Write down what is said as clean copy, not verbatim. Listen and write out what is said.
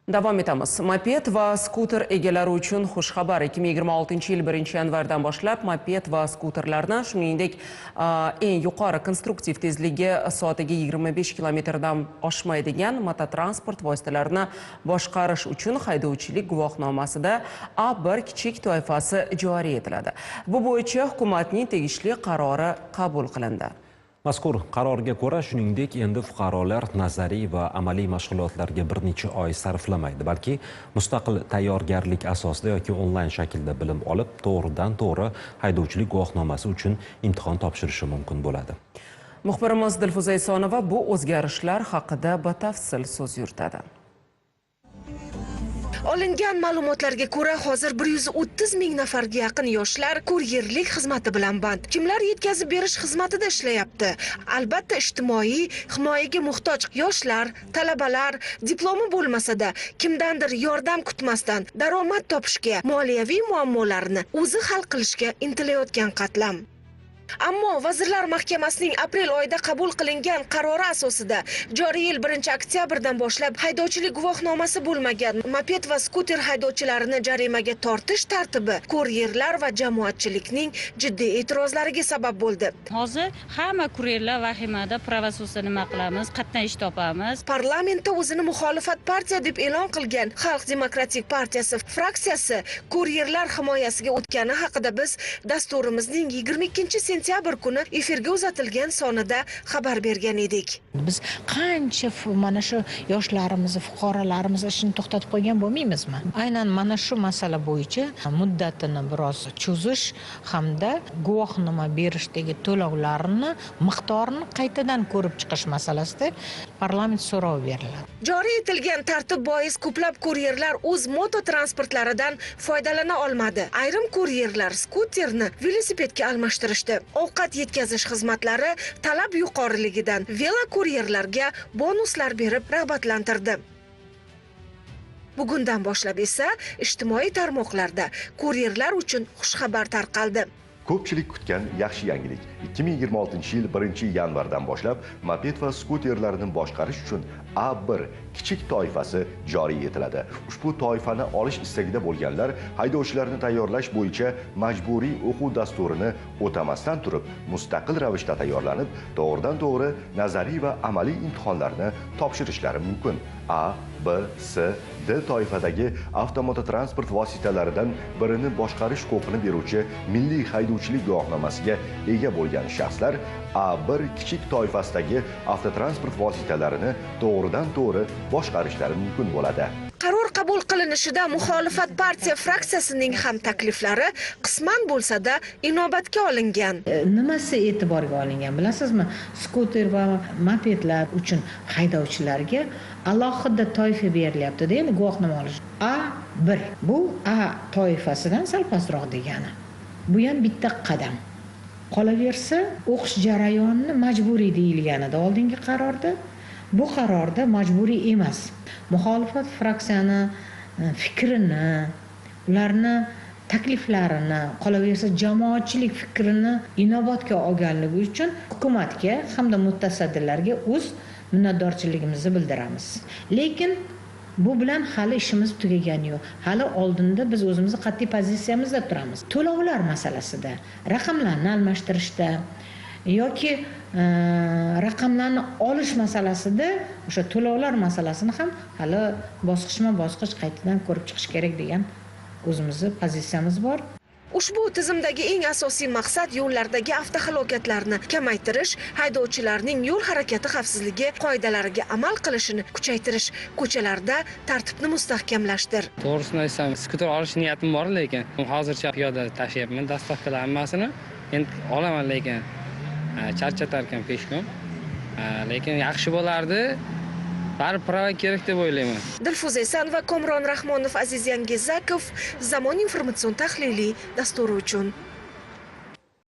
Davom etamiz. Moped va skuter egalari uchun xushxabar. 2026-yil 1-yanvardan boshlab moped va skuterlarni, shuningdek, eng yuqori konstruktiv tezligi soatiga 25 km dan oshmaydigan mototransport vositalarini boshqarish uchun haydovchilik guvohnomasida A1 kichik toifasi joriy etiladi. Bu bo'yicha hukumatning tegishli qarori qabul qilindi. Mazkur qarorga ko'ra, shuningdek, endi fuqarolar nazariy va amaliy mashg'ulotlarga bir necha oy sarflamaydi, balki mustaqil tayyorgarlik asosida yoki onlayn shaklda bilim olib, to'g'ridan-to'g'ri haydovchilik guvohnomasi uchun imtihon topshirishi mumkin bo'ladi. Muxbirimiz Dilfuza Isonova bu o'zgarishlar haqida batafsil so'z yuritadi. Olingan ma'lumotlarga ko'ra, hozir 130 ming nafarga yaqin yoshlar kuryerlik xizmati bilan band. Kimlar yetkazib berish xizmatida ishlayapti? Albatta, ijtimoiy himoyaga muhtoj yoshlar, talabalar, diplomi bo'lmasa-da, kimdandir yordam kutmasdan daromad topishga, moliyaviy muammolarni o'zi hal qilishga intilayotgan qatlam. Ammo Vazirlar Mahkamasining aprel oyida qabul qilingan qarori asosida joriy yil 1-oktyabrdan boshlab haydovchilik guvohnomasi bo'lmagan moped va skuter haydovchilarini jarimaga tortish tartibi kuryerlar va jamoatchilikning jiddiy e'tirozlariga sabab bo'ldi. Hozir hamma kuryerlar vahimada, pravosudda nima qilamiz, qatdan ish topamiz. Parlamentda o'zini muxolifat partiya deb e'lon qilgan Xalq demokratik partiyasi fraksiyasi kuryerlar himoyasiga o'tgani haqida biz dasturimizning 22-sentyabr kuni efirga uzatilgan sonida xabar bergan edik. Biz qancha mana shu yoshlarimizni, fuqarolarimizni ishini to'xtatib qo'ygan bo'lmaymizmi? Aynan mana shu masala bo'yicha muddatini biroz cho'zish hamda guvohnoma berishdagi to'lovlarni miqdorini qaytadan ko'rib chiqish masalasida parlament so'rovi beriladi. Joriy etilgan tartib bois ko'plab kuryerlar o'z mototransportlaridan foydalana olmadi. Ayrim kuryerlar skuterni velosipedga almashtirishdi. Ovqat yetkazish xizmatlari talab yuqoriligidan velokuryerlarga bonuslar berib rag'batlantirdi. Bugundan boshlab esa ijtimoiy tarmoqlarda kuryerlar uchun xushxabar tarqaldi. Ko'pchilik kutgan yaxshi yangilik. 2026-yil 1-yanvardan boshlab moped va skuterlarni boshqarish uchun A1 kichik toifasi joriy etiladi. Ushbu toifani olish istagida bo'lganlar haydovchilarni tayyorlash bo'yicha majburiy o'quv dasturini o'tamasdan turib, mustaqil ravishda tayyorlanib, to'g'ridan-to'g'ri nazariy va amaliy imtihonlarni topshirishlari mumkin. A, B, C, D toifadagi avtomototransport vositalaridan birini boshqarish huquqini beruvchi milliy haydovchilik guvohnomasiga ega bo'lgan shaxslar A1 kichik toifasidagi avtotransport vositalarini to'g'ridan-to'g'ri boshqarishlari mumkin bo'ladi. Qaror qabul qilinishida muxolifat partiya fraksiyasining ham takliflari qisman bo'lsa-da inobatga olingan. Nimasi e'tiborga olingan bilasizmi? Skuter va mopedlar uchun haydovchilarga alohida toifa berilyapti-da, endi guvohnoma olish. A1 bu A toifasidan sal pastroq degani. Bu ham bitta qadam. Qolaversa, o'qish jarayonini majburiy deyilganida oldingi qarorda, bu qarorda majburiy emas. Muxolifat fraksiyani fikrini, ularni takliflarini, qolaversa jamoatchilik fikrini inobatga olganligi uchun hukumatga hamda mutasaddilarga o'z minnatdorchiligimizni bildiramiz. Lekin bu bilan hali ishimiz tugagani yo'q. Hali oldinda biz o'zimizni qat'iy pozitsiyamizda turamiz. To'lovlar masalasida, raqamlarni almashtirishda yoki raqamlarni olish masalasida o'sha to'lovlar masalasini ham hali bosqichma-bosqich qaytadan ko'rib chiqish kerak degan o'zimizning pozitsiyamiz bor. Ushbu tizimdagi eng asosiy maqsad yo'llardagi avtohalokatlarni kamaytirish, haydovchilarning yo'l harakati xavfsizligi qoidalariga amal qilishini kuchaytirish, ko'chalarda tartibni mustahkamlashdir. To'g'risini aytsam, skuter olish niyatim bor, lekin hozircha piyoda tashiyapman, dastavkalar hammasini. Endi olaman, lekin charchatar ekan peshkom. Lekin yaxshi bo'lardi. Bari prava kerak deb o'ylayman. Dilfuza Isonova, Komron Rahmonov, Aziz Yangizakov, Zamon informatsion tahliliy dasturi uchun.